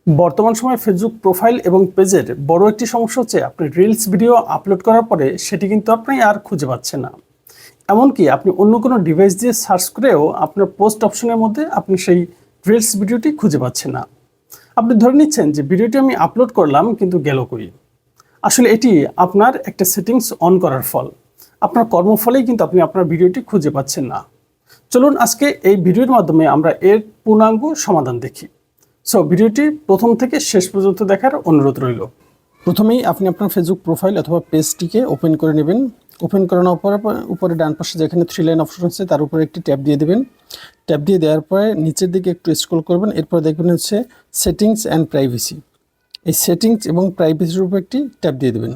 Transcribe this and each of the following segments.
বর্তমান সময়ে Facebook profile এবং পেজের বড় একটি সমস্যা হচ্ছে আপনি রিলস ভিডিও আপলোড করার পরে সেটি কিন্তু আপনি আর খুঁজে পাচ্ছেন না। এমনকি আপনি অন্য কোনো ডিভাইস দিয়ে সার্চ করেও আপনার পোস্ট অপশনের মধ্যে আপনি সেই রিলস ভিডিওটি খুঁজে পাচ্ছেন না। আপনি ধরে নিচ্ছেন যে ভিডিওটি আমি আপলোড করলাম কিন্তু গেল কই। আসলে এটি আপনার একটা সেটিংস অন করার ফল। আপনার কর্মফলেই কিন্তু আপনি আপনার ভিডিওটি খুঁজে পাচ্ছেন না। চলুন আজকে এই ভিডিওর মাধ্যমে আমরা এর পূর্ণাঙ্গ সমাধান দেখি। সো ভিডিওটি প্রথম থেকে শেষ পর্যন্ত দেখার অনুরোধ রইল। প্রথমেই আপনি আপনার ফেসবুক প্রোফাইল অথবা পেজটিকে ওপেন করে নেবেন। ওপেন করানোর পরে উপরে ডান পাশে যেখানে 3 লাইন অপশন আছে তার উপরে একটি ট্যাব দিয়ে দেবেন। ট্যাব দিয়ে দেওয়ার পরে নিচের দিকে একটু স্ক্রল করবেন, এরপর দেখবেন হচ্ছে সেটিংস অ্যান্ড প্রাইভেসি। এই সেটিংস এবং প্রাইভেসির উপর একটি ট্যাব দিয়ে দেবেন।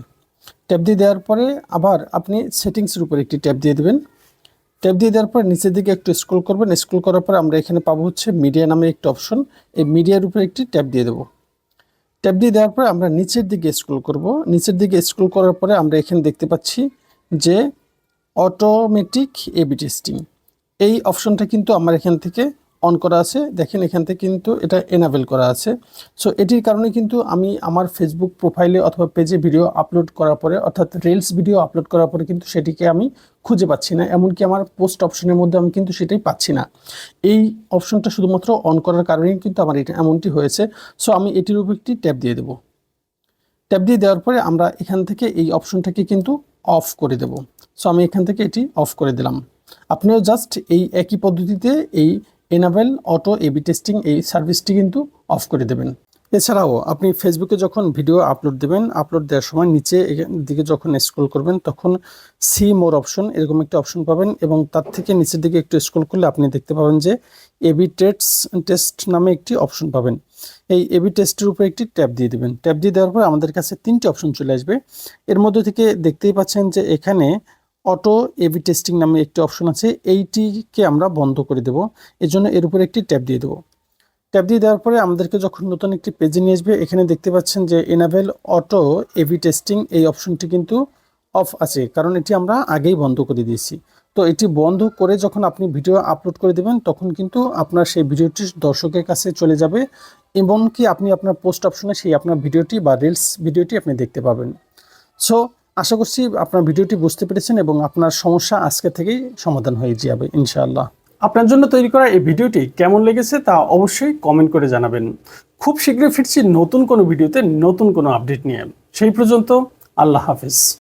ট্যাব দিয়ে দেওয়ার পরে আবার আপনি সেটিংসের উপর একটি ট্যাব দিয়ে দেবেন। ট্যাব দিয়ে দেওয়ার পর নিচের দিকে একটু স্ক্রল করবেন। স্ক্রল করার পর আমরা এখানে পাবো হচ্ছে মিডিয়া নামে একটি অপশন। এই মিডিয়ার উপরে একটি ট্যাব দিয়ে দেবো। ট্যাব দিয়ে দেওয়ার পরে আমরা নিচের দিকে স্ক্রল করব। নিচের দিকে স্ক্রল করার পরে আমরা এখানে দেখতে পাচ্ছি যে অটোমেটিক এ/বি টেস্টিং, এই অপশনটা কিন্তু আমার এখান থেকে অন করা আছে। দেখেন এখান থেকে কিন্তু এটা এনাবেল করা আছে। সো এটির কারণে কিন্তু আমি আমার ফেসবুক প্রোফাইলে অথবা পেজে ভিডিও আপলোড করার পরে অর্থাৎ রিলস ভিডিও আপলোড করার পরে কিন্তু সেটিকে আমি খুঁজে পাচ্ছি না, এমনকি আমার পোস্ট অপশনের মধ্যে আমি কিন্তু সেটাই পাচ্ছি না। এই অপশনটা শুধুমাত্র অন করার কারণেই কিন্তু আমার এটা এমনটি হয়েছে। সো আমি এটির উপর একটি ট্যাব দিয়ে দেবো। ট্যাব দিয়ে দেওয়ার পরে আমরা এখান থেকে এই অপশনটাকে কিন্তু অফ করে দেব। সো আমি এখান থেকে এটি অফ করে দিলাম। আপনিও জাস্ট এই একই পদ্ধতিতে এই এনাবেল অটো এ/বি টেস্টিং এই সার্ভিসটি কিন্তু অফ করে দেবেন। এছাড়াও আপনি ফেসবুকে যখন ভিডিও আপলোড দেবেন, আপলোড দেওয়ার সময় নিচে দিকে যখন স্ক্রল করবেন তখন সি মোর অপশন এরকম একটা অপশন পাবেন, এবং তার থেকে নিচের দিকে একটু স্ক্রল করলে আপনি দেখতে পাবেন যে এ/বি টেস্ট নামে একটি অপশন পাবেন। এই এ/বি টেস্টের উপরে একটি ট্যাব দিয়ে দেবেন। ট্যাব দিয়ে দেওয়ার পর আমাদের কাছে 3টি অপশন চলে আসবে। এর মধ্যে থেকে দেখতেই পাচ্ছেন যে এখানে অটো এ/বি টেস্টিং নামে একটি অপশন আছে, এইটিকে আমরা বন্ধ করে দেব। এজন্য এর উপরে একটি ট্যাব দিয়ে দেবো। ট্যাব দিয়ে দেওয়ার পরে আমাদেরকে যখন নতুন একটি পেজে নিয়ে আসবে, এখানে দেখতে পাচ্ছেন যে এনাবেল অটো এ/বি টেস্টিং এই অপশনটি কিন্তু অফ আছে, কারণ এটি আমরা আগেই বন্ধ করে দিয়েছি। তো এটি বন্ধ করে যখন আপনি ভিডিও আপলোড করে দেবেন তখন কিন্তু আপনার সেই ভিডিওটি দর্শকের কাছে চলে যাবে, এমনকি আপনি আপনার পোস্ট অপশনে সেই আপনার ভিডিওটি বা রিলস ভিডিওটি আপনি দেখতে পাবেন। সো আশা করছি আপনার ভিডিওটি বুঝতে পেরেছেন এবং আপনার সমস্যা আজকে থেকেই সমাধান হয়ে যাবে ইনশাআল্লাহ। আপনার জন্য তৈরি করা এই ভিডিওটি কেমন লেগেছে তা অবশ্যই কমেন্ট করে জানাবেন। খুব শীঘ্রই ফিরছি নতুন কোনো ভিডিওতে নতুন কোনো আপডেট নিয়ে। সেই পর্যন্ত আল্লাহ হাফেজ।